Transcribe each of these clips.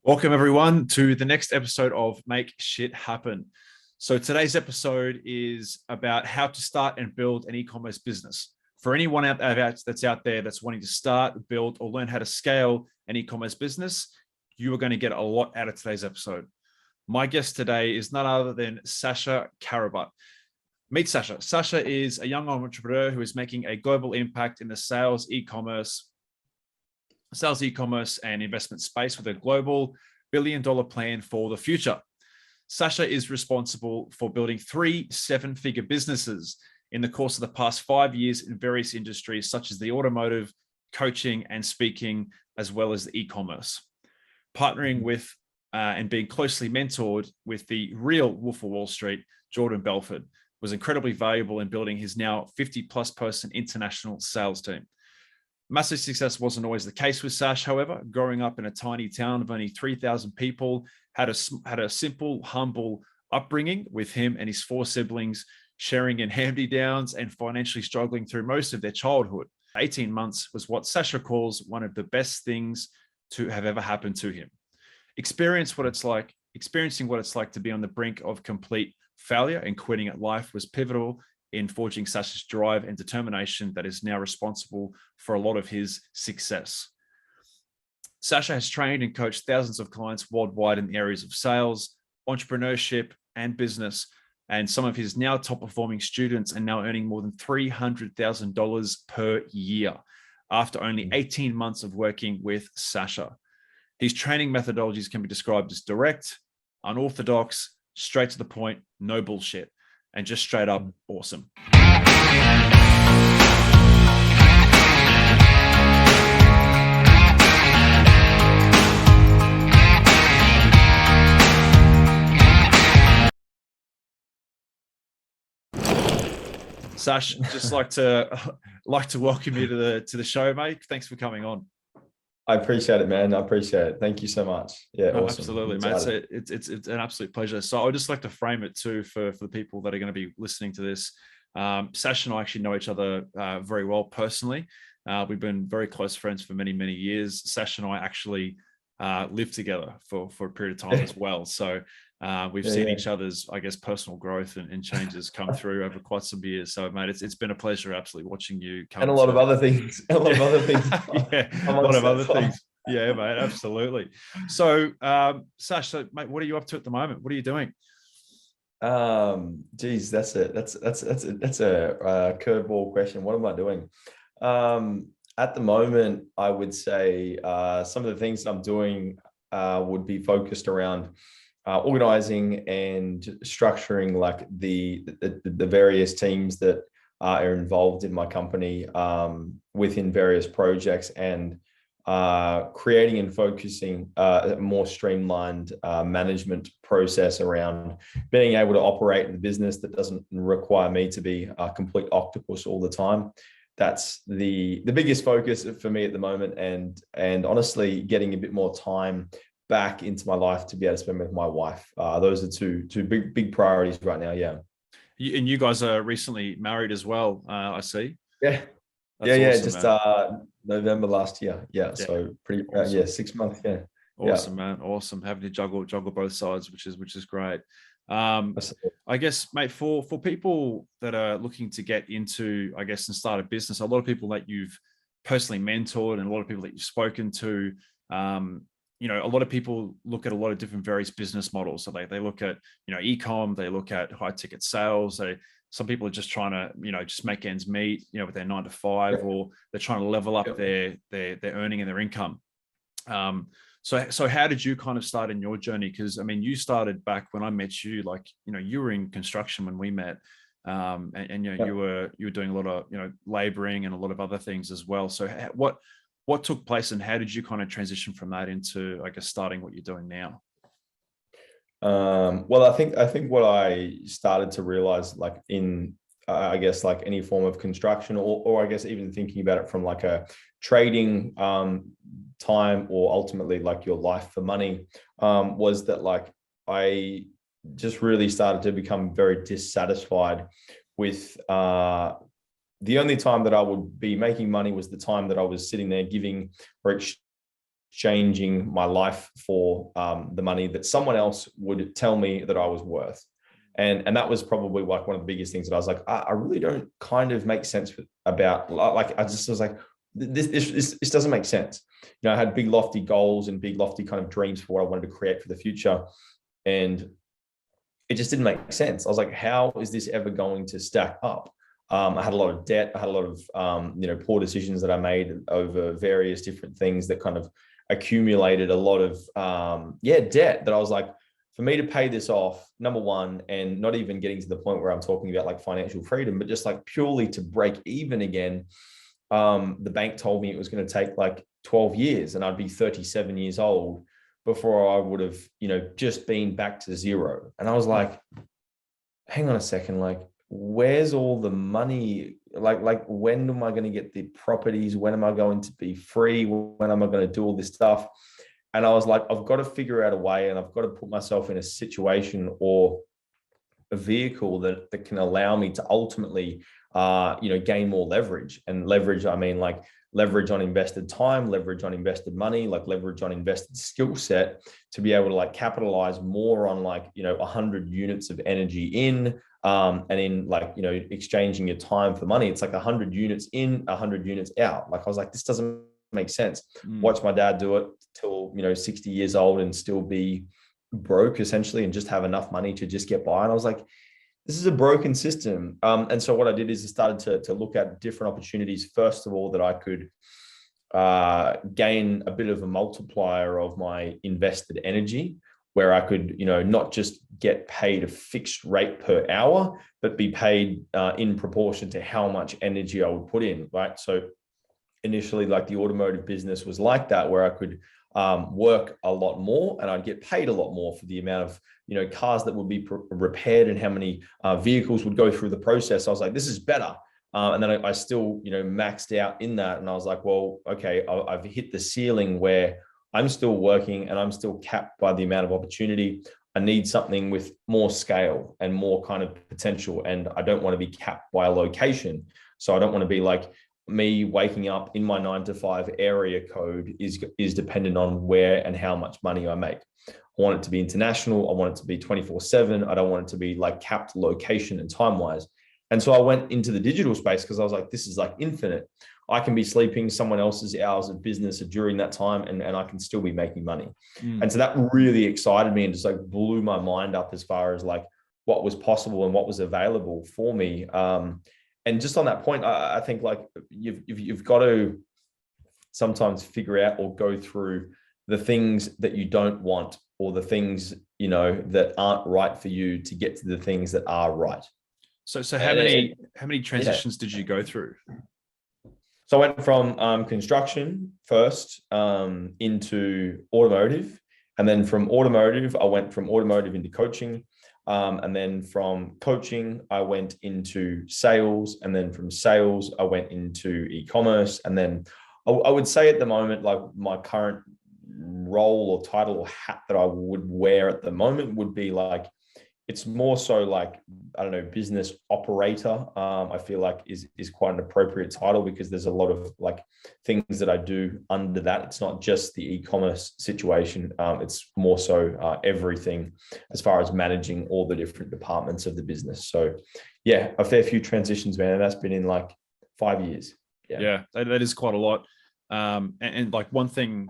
Welcome everyone to the next episode of Make Shit Happen. So today's episode is about how to start and build an e-commerce business. For anyone that's out there that's wanting to start, build, or learn how to scale an e-commerce business, you are going to get a lot out of today's episode. My guest today is none other than Sasha Karabut. Meet Sasha. Sasha is a young entrepreneur who is making a global impact in the sales e-commerce and investment space with a global billion-dollar plan for the future. Sasha is responsible for building 3 7-figure businesses in the course of the past 5 years in various industries such as the automotive, coaching, and speaking, as well as the e-commerce. Partnering with and being closely mentored with the real Wolf of Wall Street, Jordan Belfort, was incredibly valuable in building his now 50-plus person international sales team. Massive success wasn't always the case with Sash, however. Growing up in a tiny town of only 3,000 people, had a simple, humble upbringing with him and his 4 siblings, sharing in hand-me-downs and financially struggling through most of their childhood. 18 months was what Sasha calls one of the best things to have ever happened to him. Experiencing what it's like to be on the brink of complete failure and quitting at life was pivotal in forging Sasha's drive and determination that is now responsible for a lot of his success. Sasha has trained and coached thousands of clients worldwide in the areas of sales, entrepreneurship, and business. And some of his now top performing students are now earning more than $300,000 per year after only 18 months of working with Sasha. His training methodologies can be described as direct, unorthodox, straight to the point, no bullshit, and just straight up awesome. Sash, just like to welcome you to the show, mate. Thanks for coming on. I appreciate it, man. I appreciate it. Thank you so much. Yeah, no, awesome. Absolutely, mate. So it's an absolute pleasure. So I'd just like to frame it too for the people that are going to be listening to this. Sash and I actually know each other very well personally. We've been very close friends for many, many years. Sash and I actually lived together for a period of time as well. So we've seen each other's, I guess, personal growth and changes come through over quite some years. So, mate, it's been a pleasure absolutely watching you come. And a lot of other things. A lot of other things. Yeah, a lot of other things. Yeah, mate, absolutely. So, Sash, mate, what are you up to at the moment? What are you doing? Geez, that's a curveball question. What am I doing? At the moment, I would say some of the things that I'm doing would be focused around organizing and structuring like the various teams that are involved in my company within various projects, and creating and focusing a more streamlined management process around being able to operate in the business that doesn't require me to be a complete octopus all the time. That's the biggest focus for me at the moment, and honestly getting a bit more time back into my life to be able to spend with my wife. Those are two big priorities right now. Yeah. And you guys are recently married as well, I see. Yeah. That's awesome, just November last year. Yeah. So pretty awesome. 6 months. Yeah. Awesome, man. Awesome. Having to juggle both sides, which is great. I guess, mate, for people that are looking to get into, I guess, and start a business, a lot of people that you've personally mentored and a lot of people that you've spoken to, a lot of people look at a lot of different various business models. So they look at, e-com, they look at high ticket sales. Some people are just trying to, just make ends meet, with their 9 to 5, or they're trying to level up their earning and their income. So how did you kind of start in your journey? Because I mean, you started back when I met you, like, you were in construction when we met, you were doing a lot of, laboring and a lot of other things as well. So what took place, and how did you kind of transition from that into, I guess, starting what you're doing now? Well, I think what I started to realize, like in, I guess, like any form of construction, or I guess even thinking about it from like a trading time, or ultimately like your life for money, was that like I just really started to become very dissatisfied with the only time that I would be making money was the time that I was sitting there giving or exchanging my life for the money that someone else would tell me that I was worth. And that was probably like one of the biggest things that I was like, I really don't kind of make sense about, like, I just was like, this doesn't make sense. You know, I had big lofty goals and big lofty kind of dreams for what I wanted to create for the future. And it just didn't make sense. I was like, how is this ever going to stack up? I had a lot of debt. I had a lot of, poor decisions that I made over various different things that kind of accumulated a lot of, debt that I was like, for me to pay this off, number one, and not even getting to the point where I'm talking about like financial freedom, but just like purely to break even again. The bank told me it was going to take like 12 years and I'd be 37 years old before I would have, just been back to zero. And I was like, hang on a second, like, where's all the money? Like when am I going to get the properties? When am I going to be free? When am I going to do all this stuff? And I was like, I've got to figure out a way, and I've got to put myself in a situation or a vehicle that can allow me to ultimately, gain more leverage. And leverage, I mean, like leverage on invested time, leverage on invested money, like leverage on invested skill set, to be able to like capitalize more on like, 100 units of energy in, and in like, exchanging your time for money. It's like 100 units in, 100 units out. Like I was like, this doesn't make sense. Watch my dad do it till 60 years old and still be broke essentially, and just have enough money to just get by. And I was like, this is a broken system. And so what I did is I started to look at different opportunities, first of all, that I could gain a bit of a multiplier of my invested energy, where I could, not just get paid a fixed rate per hour, but be paid in proportion to how much energy I would put in, right? So initially, like the automotive business was like that, where I could work a lot more and I'd get paid a lot more for the amount of, cars that would be repaired and how many vehicles would go through the process. I was like, this is better. And then I still, maxed out in that. And I was like, well, okay, I've hit the ceiling where I'm still working and I'm still capped by the amount of opportunity. I need something with more scale and more kind of potential. And I don't want to be capped by a location. So I don't want to be like, me waking up in my 9 to 5 area code is dependent on where and how much money I make. I want it to be international. I want it to be 24/7. I don't want it to be like capped location and time wise. And so I went into the digital space because I was like, this is like infinite. I can be sleeping someone else's hours of business during that time, and I can still be making money. And so that really excited me and just like blew my mind up as far as like what was possible and what was available for me. And just on that point, I think like you've got to sometimes figure out or go through the things that you don't want, or the things, that aren't right for you, to get to the things that are right. So how many transitions did you go through? So I went from construction first into automotive. And then from automotive, I went from automotive into coaching. And then from coaching, I went into sales. And then from sales, I went into e-commerce. And then I would say at the moment, like my current role or title or hat that I would wear at the moment would be like, it's more so like, I don't know, business operator. I feel like is quite an appropriate title, because there's a lot of like things that I do under that. It's not just the e-commerce situation. It's more so everything as far as managing all the different departments of the business. So yeah, a fair few transitions, man. And that's been in like 5 years. Yeah, that is quite a lot. And like one thing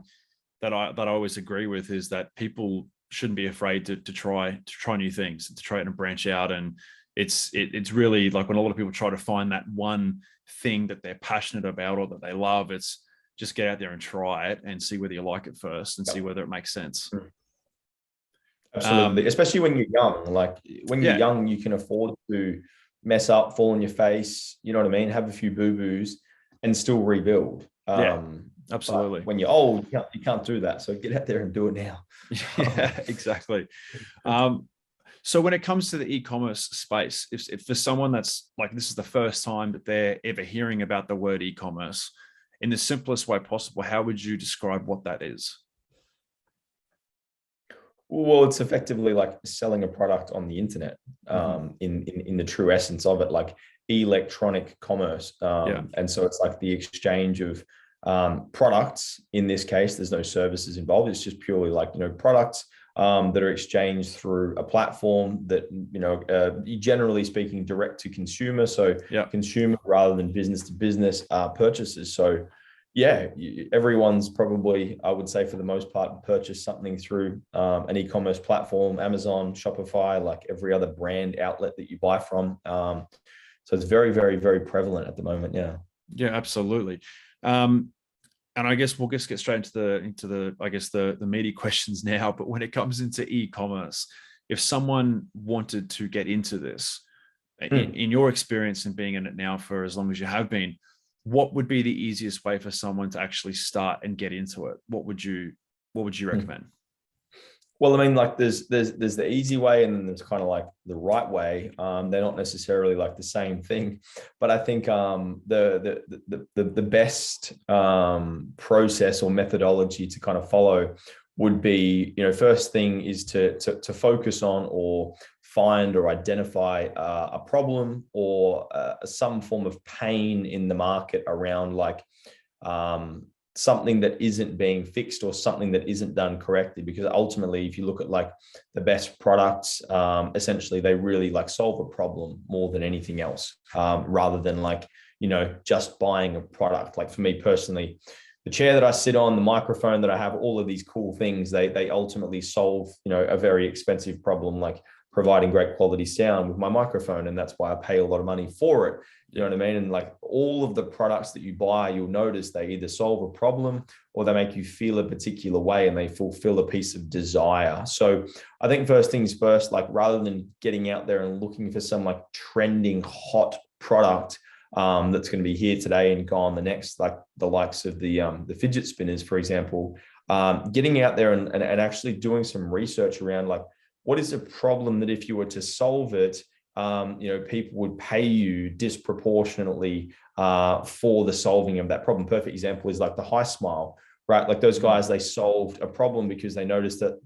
that I always agree with is that people shouldn't be afraid to try new things, to try and branch out. And it's really like when a lot of people try to find that one thing that they're passionate about or that they love, it's just get out there and try it and see whether you like it first, and see whether it makes sense. Absolutely. Especially when you're young. Like when you're young, you can afford to mess up, fall on your face, you know what I mean? Have a few boo-boos and still rebuild. Absolutely. When you're old, you can't do that. So get out there and do it now. Yeah, exactly. So when it comes to the e-commerce space, if for someone that's like, this is the first time that they're ever hearing about the word e-commerce, in the simplest way possible, how would you describe what that is? Well, it's effectively like selling a product on the internet, in the true essence of it, like electronic commerce. And so it's like the exchange of products. In this case, there's no services involved. It's just purely like, products that are exchanged through a platform that, generally speaking, direct to consumer. So consumer rather than business to business purchases. So yeah, everyone's probably, I would say for the most part, purchased something through an e-commerce platform, Amazon, Shopify, like every other brand outlet that you buy from. So it's very, very, very prevalent at the moment. Yeah. Yeah, absolutely. And I guess we'll just get straight into the meaty questions now. But when it comes into e-commerce, if someone wanted to get into this, in your experience and being in it now for as long as you have been, what would be the easiest way for someone to actually start and get into it? What would you recommend? Well, I mean, like there's the easy way, and then there's kind of like the right way. They're not necessarily like the same thing, but I think the best process or methodology to kind of follow would be, first thing is to focus on or find or identify a problem or some form of pain in the market around like something that isn't being fixed or something that isn't done correctly. Because ultimately, if you look at like the best products, essentially they really like solve a problem more than anything else, rather than like, just buying a product. Like for me personally, the chair that I sit on, the microphone that I have, all of these cool things, they ultimately solve, a very expensive problem, like providing great quality sound with my microphone. And that's why I pay a lot of money for it. You know what I mean? And like all of the products that you buy, you'll notice they either solve a problem or they make you feel a particular way and they fulfill a piece of desire. So I think first things first, like rather than getting out there and looking for some like trending hot product that's going to be here today and gone the next, like the likes of the fidget spinners, for example, getting out there and actually doing some research around like, what is a problem that if you were to solve it, people would pay you disproportionately for the solving of that problem. Perfect example is like the High Smile, right? Like those guys, they solved a problem because they noticed that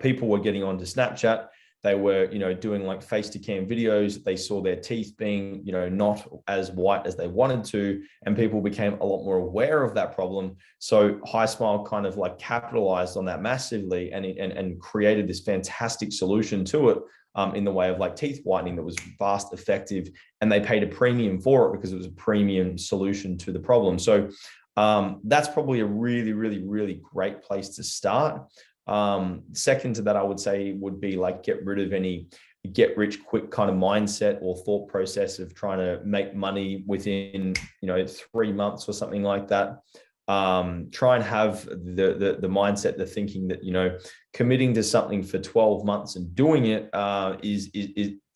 people were getting onto Snapchat. They were, doing like face to cam videos. They saw their teeth being, not as white as they wanted to, and people became a lot more aware of that problem. So High Smile kind of like capitalized on that massively and created this fantastic solution to it, in the way of like teeth whitening that was fast, effective, and they paid a premium for it because it was a premium solution to the problem. So that's probably a really, really, really great place to start. Second to that, I would say would be like get rid of any get rich quick kind of mindset or thought process of trying to make money within 3 months or something like that. Try and have the mindset, the thinking that committing to something for 12 months and doing it is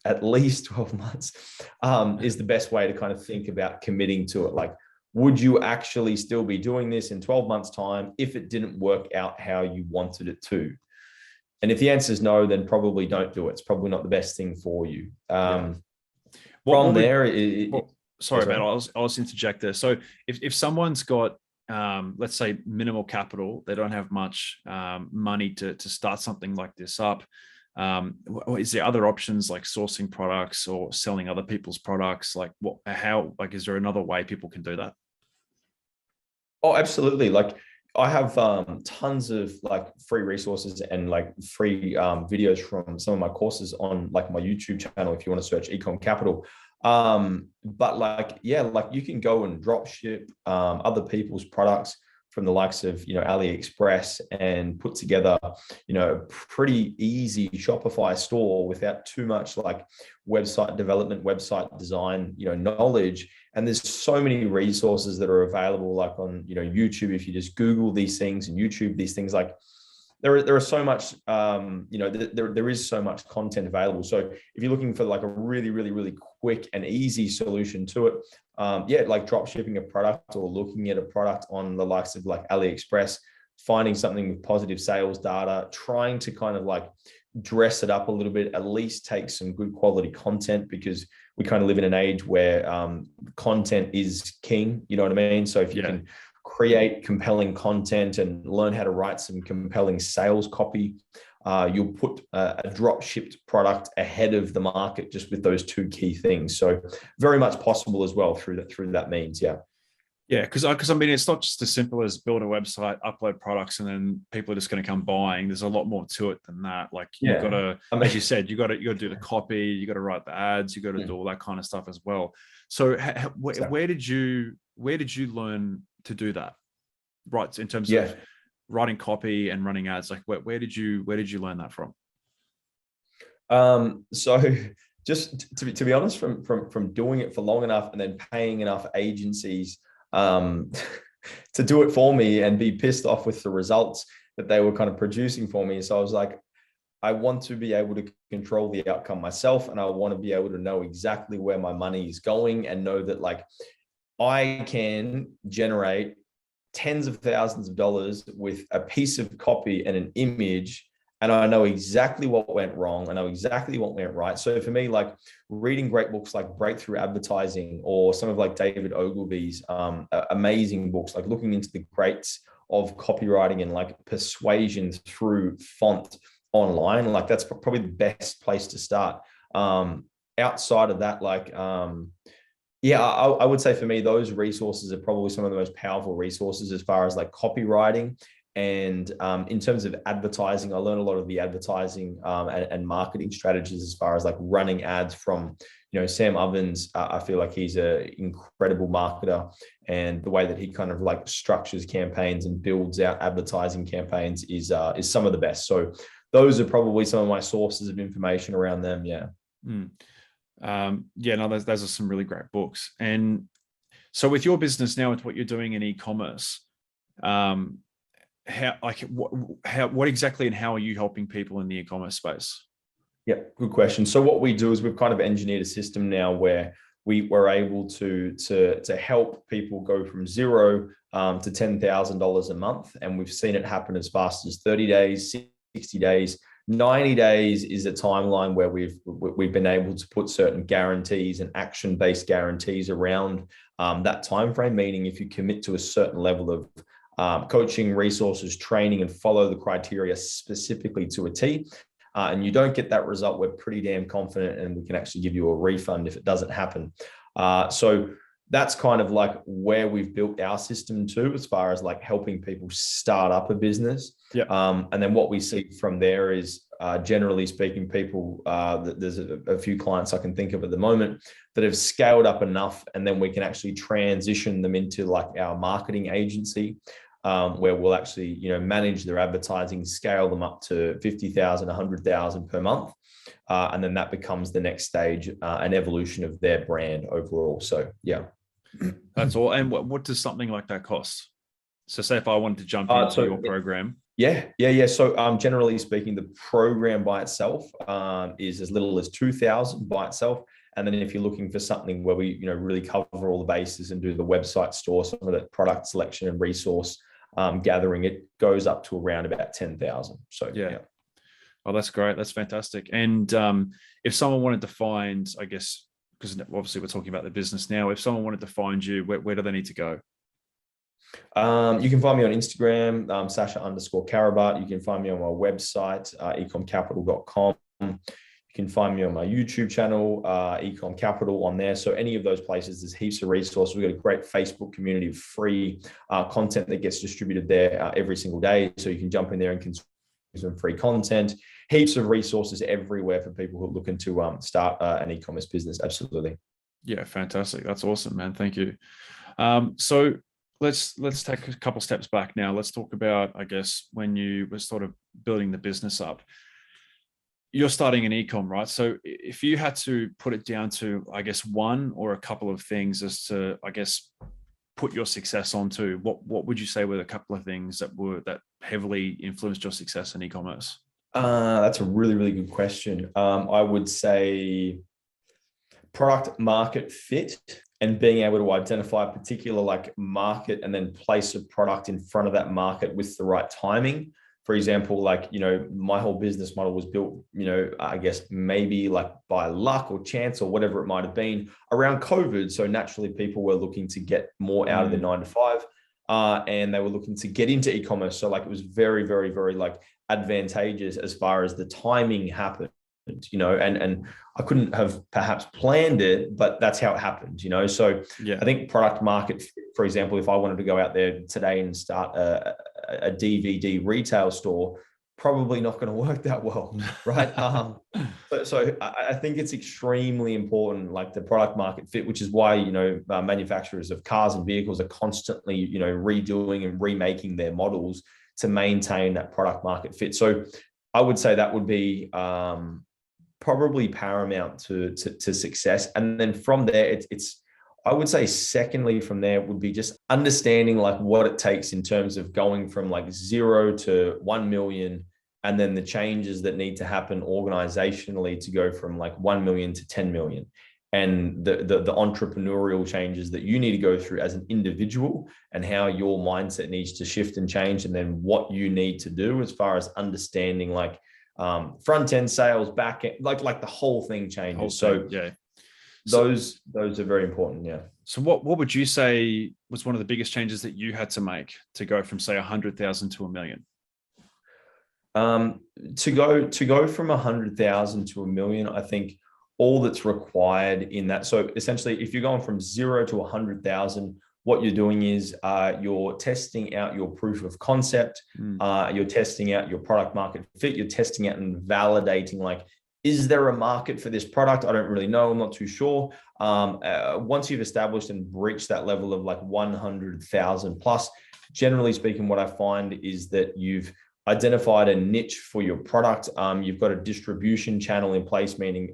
at least 12 months is the best way to kind of think about committing to it. Like, would you actually still be doing this in 12 months time if it didn't work out how you wanted it to? And if the answer is no, then probably don't do it. It's probably not the best thing for you. Sorry, man, I'll interject there. So if someone's got, let's say, minimal capital, they don't have much money to start something like this up, is there other options like sourcing products or selling other people's products? Like is there another way people can do that? Oh, absolutely. Like I have tons of like free resources and like free videos from some of my courses on like my YouTube channel, if you want to search Ecom Capital. But like, yeah, like you can go and drop ship other people's products from the likes of, AliExpress and put together, a pretty easy Shopify store without too much like website development, website design, knowledge. And there's so many resources that are available, like on, YouTube. If you just Google these things and YouTube these things, like there are so much, there is so much content available. So if you're looking for like a really, really, really quick and easy solution to it, like drop shipping a product or looking at a product on the likes of like AliExpress, finding something with positive sales data, trying to kind of like dress it up a little bit, at least take some good quality content, because we kind of live in an age where content is king, you know what I mean? So if you can create compelling content and learn how to write some compelling sales copy, you'll put a drop shipped product ahead of the market just with those two key things. So very much possible as well through that means. Yeah. Yeah, because I mean, it's not just as simple as build a website, upload products, and then people are just going to come buying. There's a lot more to it than that. Like you've got Yeah. to, I mean, as you said, you got to do the copy, you got to write the ads, you got to do all that kind of stuff as well. So exactly. where did you learn to do that? Right, in terms Yeah. of writing copy and running ads, like where did you learn that from? So just to be honest, from doing it for long enough and then paying enough agencies um, to do it for me and be pissed off with the results that they were kind of producing for me. So I was like, I want to be able to control the outcome myself, and I want to be able to know exactly where my money is going and know that like I can generate tens of thousands of dollars with a piece of copy and an image, and I know exactly what went wrong. I know exactly what went right. So for me, like reading great books like Breakthrough Advertising or some of like David Ogilvy's amazing books, like looking into the greats of copywriting and like persuasion through font online, like that's probably the best place to start. Outside of that, like yeah, I would say for me, those resources are probably some of the most powerful resources as far as like copywriting. And in terms of advertising, I learned a lot of the advertising and marketing strategies as far as like running ads from, Sam Ovens. I feel like he's an incredible marketer, and the way that he kind of like structures campaigns and builds out advertising campaigns is some of the best. So those are probably some of my sources of information around them. Yeah. Mm. Yeah, no, those are some really great books. And so with your business now, with what you're doing in e-commerce, what exactly and how are you helping people in the e-commerce space? Yeah, good question. So what we do is we've kind of engineered a system now where we were able to help people go from zero to $10,000 a month, and we've seen it happen as fast as 30 days, 60 days. 90 days is a timeline where we've been able to put certain guarantees and action-based guarantees around that time frame. Meaning, if you commit to a certain level of coaching, resources, training, and follow the criteria specifically to a T, and you don't get that result, we're pretty damn confident, and we can actually give you a refund if it doesn't happen. So that's kind of like where we've built our system to, as far as like helping people start up a business. Yeah. And then what we see from there is, generally speaking, people, there's a few clients I can think of at the moment that have scaled up enough, and then we can actually transition them into like our marketing agency, where we'll actually, manage their advertising, scale them up to 50,000, 100,000 per month. And then that becomes the next stage, an evolution of their brand overall. So, yeah. That's all. And what does something like that cost? So say if I wanted to jump into your program. Yeah. So generally speaking, the program by itself is as little as 2,000 by itself. And then if you're looking for something where we, really cover all the bases and do the website store, some of the product selection and resource gathering, it goes up to around about 10,000. So yeah. Oh, that's great. That's fantastic. And if someone wanted to find, I guess, because obviously we're talking about the business now, if someone wanted to find you, where do they need to go? You can find me on Instagram, Sasha_Karabut. You can find me on my website, ecomcapital.com. You can find me on my YouTube channel, Ecom Capital, on there. So any of those places, there's heaps of resources. We've got a great Facebook community of free content that gets distributed there every single day. So you can jump in there and consume some free content. Heaps of resources everywhere for people who are looking to start an e-commerce business. Absolutely. Yeah, fantastic. That's awesome, man. Thank you. So let's take a couple steps back now. Let's talk about, I guess, when you were sort of building the business up. You're starting an e-com, right? So if you had to put it down to, I guess, one or a couple of things as to, I guess, put your success onto, what would you say were a couple of things that heavily influenced your success in e-commerce? That's a really, really good question. I would say product market fit, and being able to identify a particular like market and then place a product in front of that market with the right timing. For example, like, my whole business model was built, I guess maybe like by luck or chance or whatever it might have been around COVID. So naturally people were looking to get more out of their 9 to 5, and they were looking to get into e-commerce. So like it was very, very, very like advantageous as far as the timing happened. and I couldn't have perhaps planned it, but that's how it happened, So Yeah. I think product market fit, for example, if I wanted to go out there today and start a DVD retail store, probably not going to work that well, right? So I think it's extremely important, like the product market fit, which is why, manufacturers of cars and vehicles are constantly, redoing and remaking their models to maintain that product market fit. So I would say that would be probably paramount to success. And then from there, it's I would say secondly from there would be just understanding like what it takes in terms of going from like 0 to 1 million, and then the changes that need to happen organizationally to go from like 1 million to 10 million, and the entrepreneurial changes that you need to go through as an individual, and how your mindset needs to shift and change, and then what you need to do as far as understanding like front end sales, back end, like the whole thing changes. So yeah, those are very important. Yeah. So what would you say was one of the biggest changes that you had to make to go from say 100,000 to 1 million? To go from 100,000 to 1 million, I think all that's required in that. So essentially, if you're going from 0 to 100,000, what you're doing is you're testing out your proof of concept. You're testing out your product market fit. You're testing out and validating, like, is there a market for this product? I don't really know. I'm not too sure. Once you've established and reached that level of like 100,000 plus, generally speaking, what I find is that you've identified a niche for your product. You've got a distribution channel in place, meaning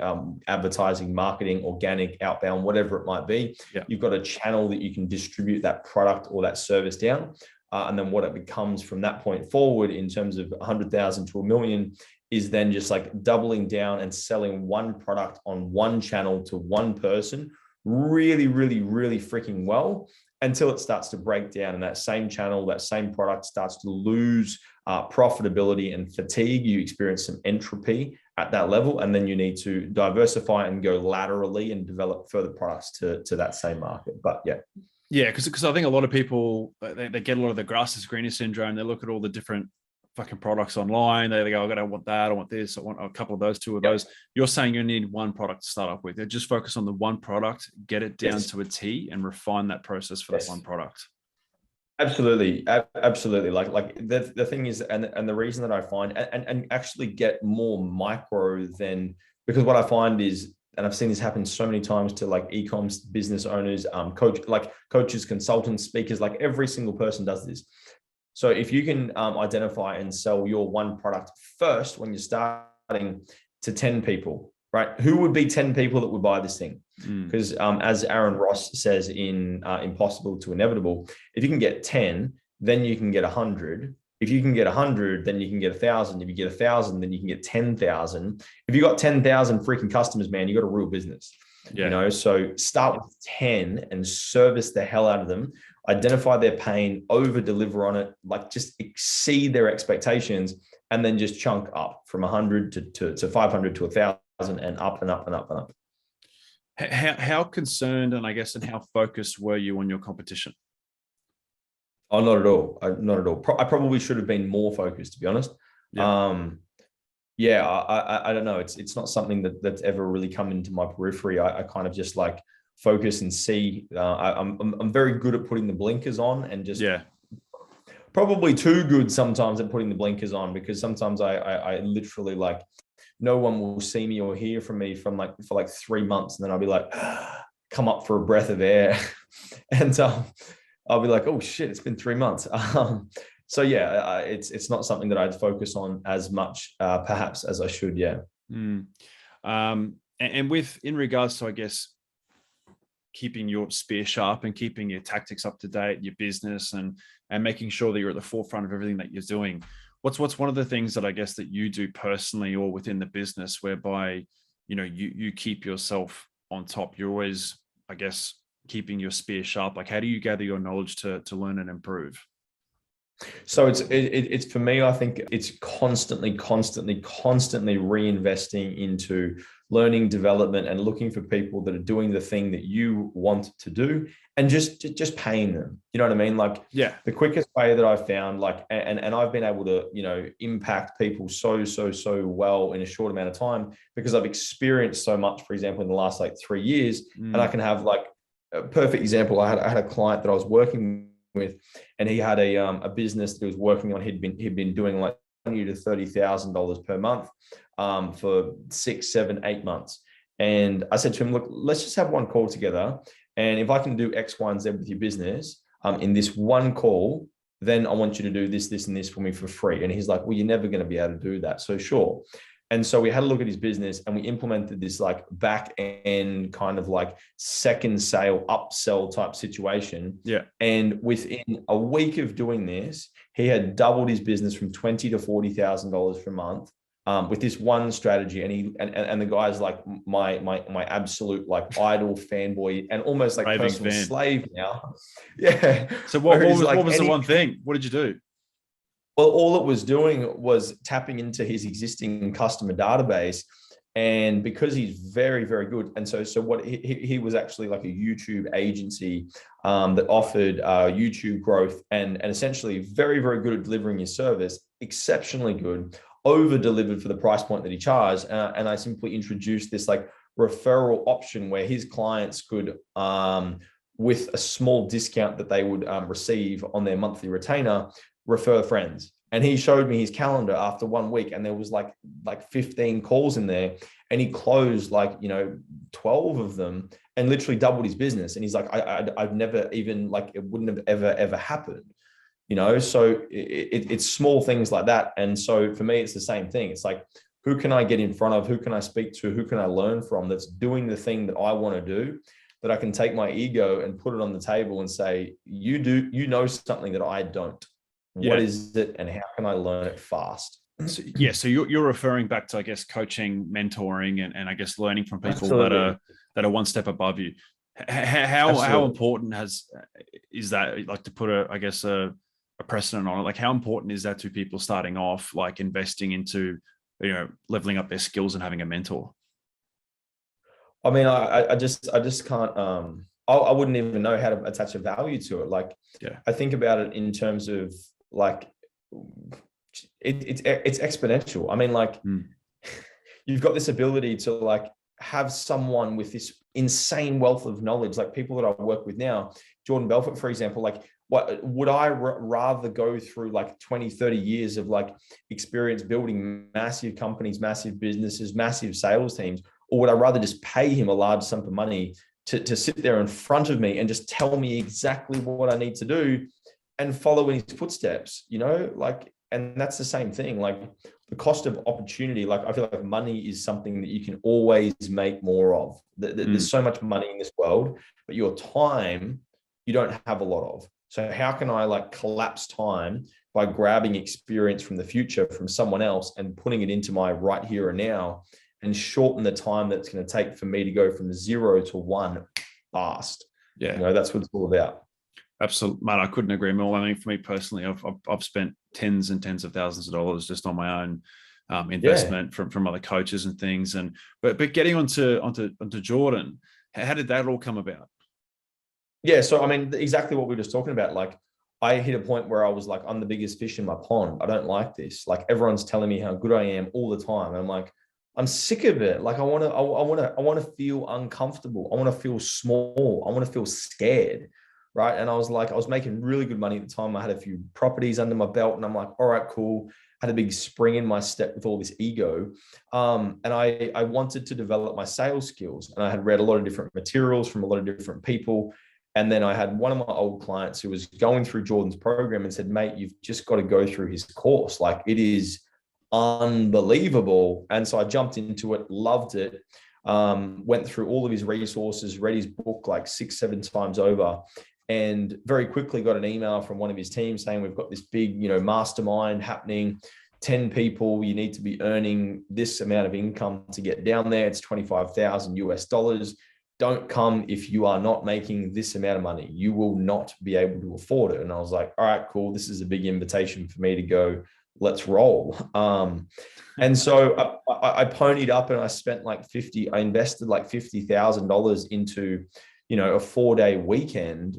advertising, marketing, organic, outbound, whatever it might be. Yeah. You've got a channel that you can distribute that product or that service down. And then what it becomes from that point forward in terms of 100,000 to 1 million is then just like doubling down and selling one product on one channel to one person really, really, really freaking well, until it starts to break down and that same channel, that same product starts to lose profitability and fatigue. You experience some entropy at that level, and then you need to diversify and go laterally and develop further products to that same market. But yeah, because I think a lot of people, they get a lot of the grass is greener syndrome. They look at all the different fucking products online. They go, I want that, I want this, I want a couple of those, two of those. You're saying you need one product to start off with. They just focus on the one product, get it down to a T, and refine that process for that one product. Absolutely. Like the thing is, and the reason that I find and actually get more micro than, because what I find is, and I've seen this happen so many times to like e-commerce business owners, coaches, consultants, speakers, like every single person does this. So if you can identify and sell your one product first when you're starting to 10 people, right? Who would be 10 people that would buy this thing? Because as Aaron Ross says in Impossible to Inevitable, if you can get 10, then you can get 100. If you can get 100, then you can get 1,000. If you get 1,000, then you can get 10,000. If you got 10,000 freaking customers, man, you got a real business. Yeah. So start with 10 and service the hell out of them. Identify their pain, over deliver on it, like just exceed their expectations, and then just chunk up from 100 to 500 to 1,000 and up and up and up and up. How concerned and how focused were you on your competition? Oh, not at all. Not at all. I probably should have been more focused, to be honest. Yeah. I don't know. It's not something that's ever really come into my periphery. I kind of just like focus and see. I'm very good at putting the blinkers on, and just probably too good sometimes at putting the blinkers on, because sometimes I literally like, no one will see me or hear from me for like 3 months, and then I'll be like, come up for a breath of air, and I'll be like, oh shit, it's been 3 months. So yeah, it's not something that I'd focus on as much perhaps as I should. Yeah. And with in regards to keeping your spear sharp and keeping your tactics up to date, your business, and making sure that you're at the forefront of everything that you're doing. What's one of the things that that you do personally or within the business whereby, you keep yourself on top? You're always, keeping your spear sharp. Like, how do you gather your knowledge to learn and improve? So it's for me, I think it's constantly reinvesting into learning, development, and looking for people that are doing the thing that you want to do, and just paying them. You know what I mean? Like, Yeah. the quickest way that I've found, like, and I've been able to, impact people so well in a short amount of time, because I've experienced so much, for example, in the last like 3 years. And I can have, like, a perfect example. I had a client that I was working with, and he had a business that he was working on. He'd been doing like $20,000 to $30,000 per month for 6, 7, 8 months. And I said to him, look, let's just have one call together, and if I can do X, Y, and Z with your business in this one call, then I want you to do this, and this for me for free. And he's like, well, you're never going to be able to do that. So sure. And so we had a look at his business, and we implemented this like back end kind of like second sale, upsell type situation. Yeah. And within a week of doing this, he had doubled his business from $20,000 to $40,000 per month with this one strategy. And the guy's like my absolute like idol, fanboy, and almost like personal slave now. Yeah. So what was the one thing? What did you do? Well, all it was doing was tapping into his existing customer database. And because he's very, very good. And so what he was actually like a YouTube agency that offered YouTube growth and essentially very, very good at delivering his service, exceptionally good, over delivered for the price point that he charged. And I simply introduced this like referral option where his clients could, with a small discount that they would receive on their monthly retainer, refer friends. And he showed me his calendar after 1 week, and there was like 15 calls in there, and he closed 12 of them and literally doubled his business. And he's like, I've never even, like, it wouldn't have ever happened, so it's small things like that. And so for me, it's the same thing. It's like, who can I get in front of? Who can I speak to? Who can I learn from that's doing the thing that I want to do, that I can take my ego and put it on the table and say, you know something that I don't. What is it, and how can I learn it fast? So you're referring back to, I guess, coaching, mentoring, and I guess learning from people that are one step above you. How important is that, like, to put a precedent on it? Like, how important is that to people starting off, like investing into, leveling up their skills and having a mentor? I mean, I just can't. I wouldn't even know how to attach a value to it. Like, I think about it in terms of like it's exponential. I mean, like, you've got this ability to like have someone with this insane wealth of knowledge, like people that I work with now, Jordan Belfort, for example. Like, what would I rather go through like 20, 30 years of like experience building massive companies, massive businesses, massive sales teams, or would I rather just pay him a large sum of money to sit there in front of me and just tell me exactly what I need to do and follow in his footsteps, like, and that's the same thing. Like, the cost of opportunity, like, I feel like money is something that you can always make more of. There's so much money in this world, but your time, you don't have a lot of. So how can I like collapse time by grabbing experience from the future from someone else and putting it into my right here and now, and shorten the time that's going to take for me to go from 0 to 1 fast? That's what it's all about. Absolutely, man. I couldn't agree more. I mean, for me personally, I've spent tens and tens of thousands of dollars just on my own investment from other coaches and things. But getting onto Jordan, how did that all come about? Yeah, so I mean, exactly what we were just talking about. Like, I hit a point where I was like, I'm the biggest fish in my pond. I don't like this. Like, everyone's telling me how good I am all the time. And I'm like, I'm sick of it. Like, I want to feel uncomfortable. I want to feel small. I want to feel scared. Right. And I was making really good money at the time. I had a few properties under my belt, and I'm like, all right, cool. Had a big spring in my step with all this ego. And I wanted to develop my sales skills, and I had read a lot of different materials from a lot of different people. And then I had one of my old clients who was going through Jordan's program and said, mate, you've just got to go through his course. Like, it is unbelievable. And so I jumped into it, loved it, went through all of his resources, read his book like 6, 7 times over. And very quickly got an email from one of his team saying, we've got this big, mastermind happening, 10 people, you need to be earning this amount of income to get down there. It's $25,000 US. don't come if you are not making this amount of money. You will not be able to afford it. And I was like, all right, cool. This is a big invitation for me to go, let's roll. And so I ponied up and I spent I invested like $50,000 into, a 4-day weekend,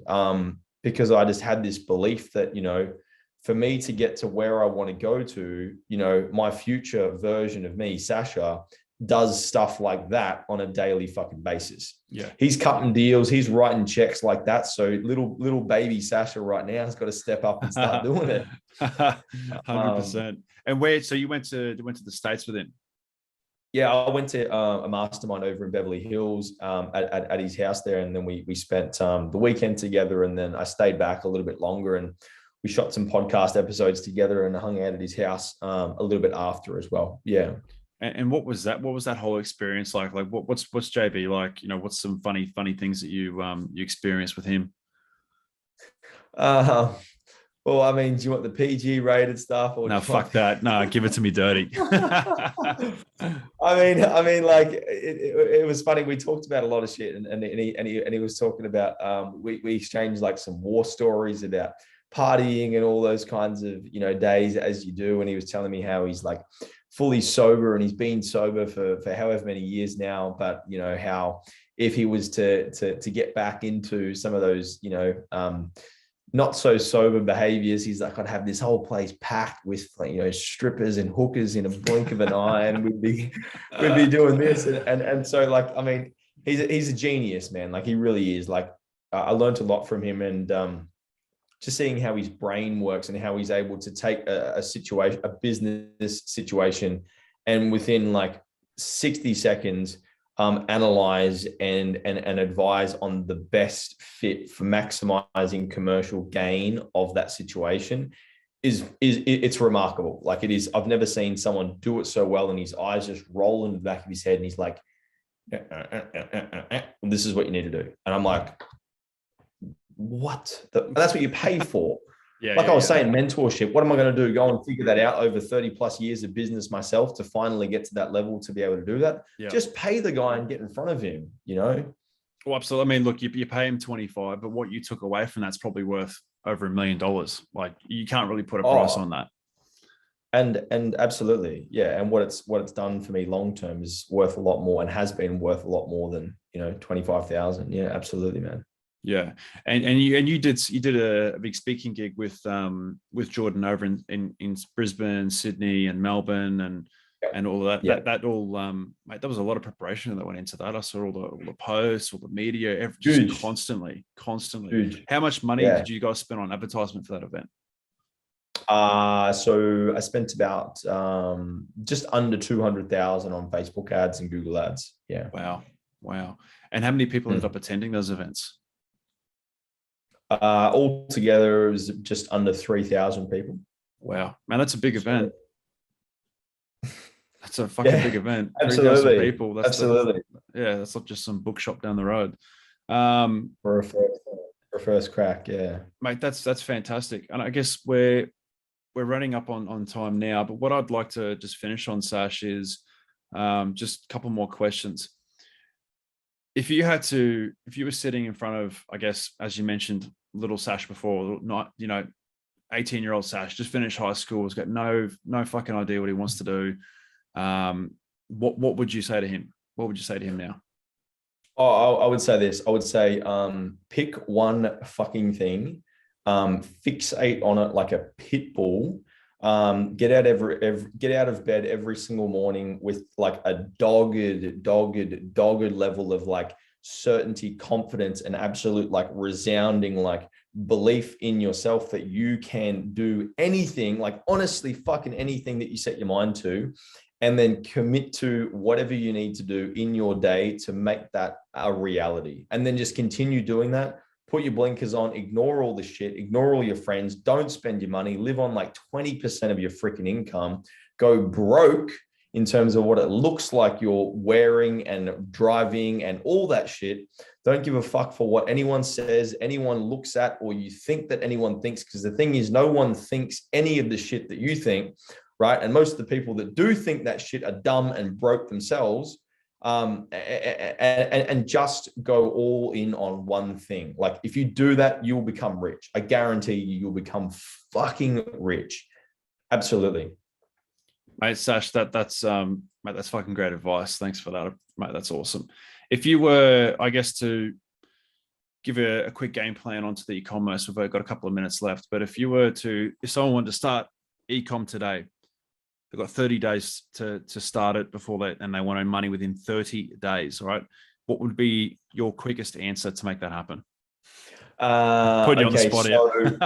because I just had this belief that, for me to get to where I want to go to, my future version of me, Sasha, does stuff like that on a daily fucking basis. Yeah. He's cutting deals, he's writing checks like that. So little baby Sasha right now has got to step up and start doing it. 100%. And so you went to the States with him? Yeah, I went to a mastermind over in Beverly Hills, at his house there, and then we spent the weekend together, and then I stayed back a little bit longer, and we shot some podcast episodes together and hung out at his house a little bit after as well. Yeah. And what was that? What was that whole experience like? Like, what's JB like? What's some funny things that you experienced with him? Well, I mean, do you want the PG rated stuff or no? Fuck that. No, give it to me dirty. I mean, like it was funny. We talked about a lot of shit, and he was talking about we exchanged like some war stories about partying and all those kinds of days as you do. And he was telling me how he's like fully sober, and he's been sober for however many years now. But how if he was to get back into some of those not so sober behaviors, he's like, I'd have this whole place packed with strippers and hookers in a blink of an eye, and we'd be doing this, and so like, I mean, he's a genius, man. Like, he really is. Like, I learned a lot from him, and just seeing how his brain works and how he's able to take a situation, a business situation, and within like 60 seconds, analyze and advise on the best fit for maximizing commercial gain of that situation it's remarkable. Like, it is. I've never seen someone do it so well, and his eyes just roll in the back of his head, and he's like, this is what you need to do. And I'm like, what? That's what you pay for. I was saying, mentorship. What am I going to do? Go and figure that out over 30 plus years of business myself to finally get to that level to be able to do that? Yeah. Just pay the guy and get in front of him, Well, absolutely. I mean, look, you pay him 25, but what you took away from that's probably worth over $1 million. Like, you can't really put a price on that. And absolutely. Yeah. And what it's done for me long-term is worth a lot more, and has been worth a lot more than, 25,000. Yeah, absolutely, man. Yeah, and you did a big speaking gig with Jordan over in Brisbane, Sydney, and Melbourne, and all of that. Yeah. That all, mate, there was a lot of preparation that went into that. I saw all the posts, all the media, just constantly. Huge. How much money did you guys spend on advertisement for that event? So I spent about just under 200,000 on Facebook ads and Google ads. Yeah. Wow. And how many people ended up attending those events? Altogether, it was just under 3,000 people. Wow, man, that's a big event. That's a fucking big event. Absolutely. People. That's not just some bookshop down the road. For a first crack, yeah, mate. That's fantastic. And I guess we're running up on time now. But what I'd like to just finish on, Sash, is just a couple more questions. If you were sitting in front of, I guess, as you mentioned, little Sash before, not 18-year-old Sash, just finished high school, has got no fucking idea what he wants to do. What would you say to him? What would you say to him now? Oh, I would say this. I would say, pick one fucking thing, fixate on it like a pit bull. Get out of bed every single morning with like a dogged level of like certainty, confidence, and absolute like resounding like belief in yourself that you can do anything, like honestly fucking anything that you set your mind to, and then commit to whatever you need to do in your day to make that a reality. And then just continue doing that. Put your blinkers on, ignore all the shit, ignore all your friends, don't spend your money, live on like 20% of your freaking income, go broke in terms of what it looks like you're wearing and driving and all that shit. Don't give a fuck for what anyone says, anyone looks at, or you think that anyone thinks, because the thing is, no one thinks any of the shit that you think, right? And most of the people that do think that shit are dumb and broke themselves. and just go all in on one thing. Like if you do that, you'll become rich. I guarantee you'll become fucking rich. Absolutely. Mate, Sash, that's mate, that's fucking great advice. Thanks for that, mate. That's awesome. If you were, I guess, to give a quick game plan onto the e-commerce, we've got a couple of minutes left. But if someone wanted to start e-com today, they've got 30 days to start it before that, and they want to earn money within 30 days. All right. What would be your quickest answer to make that happen? Put you on the spot here.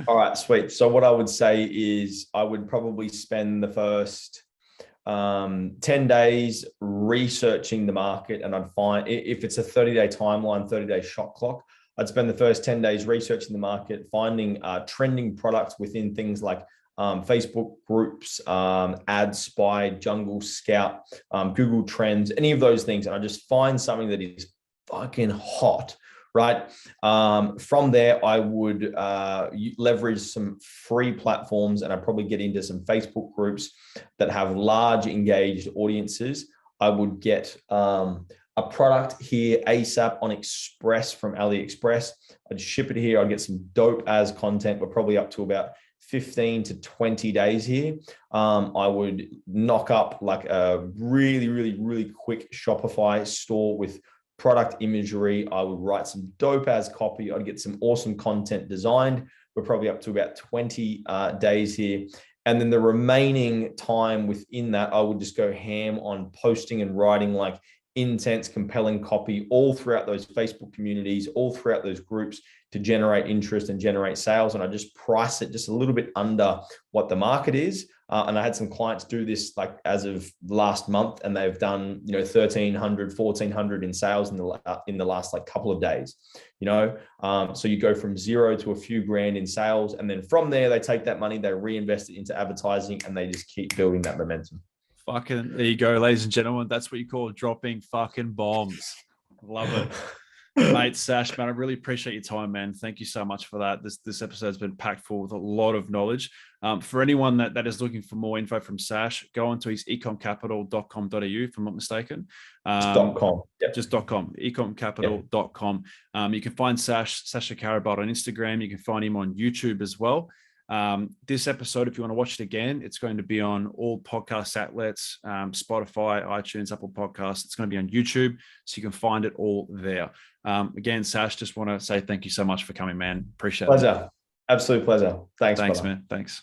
All right, sweet. So what I would say is I would probably spend the first 10 days researching the market, and I'd find, if it's a 30-day timeline, 30-day shot clock, I'd spend the first 10 days researching the market, finding trending products within things like Facebook groups, AdSpy, Jungle Scout, Google Trends, any of those things. And I just find something that is fucking hot, right? From there, I would leverage some free platforms, and I'd probably get into some Facebook groups that have large engaged audiences. I would get a product here ASAP on Express from AliExpress. I'd ship it here. I'd get some dope as content. We're probably up to about 15 to 20 days here. I would knock up like a really, really, really quick Shopify store with product imagery. I would write some dope as copy. I'd get some awesome content designed. We're probably up to about 20 days here. And then the remaining time within that, I would just go ham on posting and writing like intense, compelling copy all throughout those Facebook communities, all throughout those groups to generate interest and generate sales. And I just price it just a little bit under what the market is. And I had some clients do this like as of last month, and they've done, 1,300, 1,400 in sales in the last like couple of days, so you go from zero to a few grand in sales. And then from there, they take that money, they reinvest it into advertising, and they just keep building that momentum. Fucking, there you go, ladies and gentlemen. That's what you call dropping fucking bombs. Love it. Mate, Sash, man, I really appreciate your time, man. Thank you so much for that. This episode's been packed full with a lot of knowledge. For anyone that is looking for more info from Sash, go onto his ecomcapital.com.au, if I'm not mistaken. .com. Yep. Just .com, ecomcapital.com. You can find Sasha Karabut on Instagram. You can find him on YouTube as well. This episode, if you want to watch it again, it's going to be on all podcast outlets, Spotify, iTunes, Apple Podcasts. It's going to be on YouTube, so you can find it all there. Again, Sash, just want to say thank you so much for coming, man. Appreciate it. Pleasure. Absolute pleasure. Thanks, man. Thanks.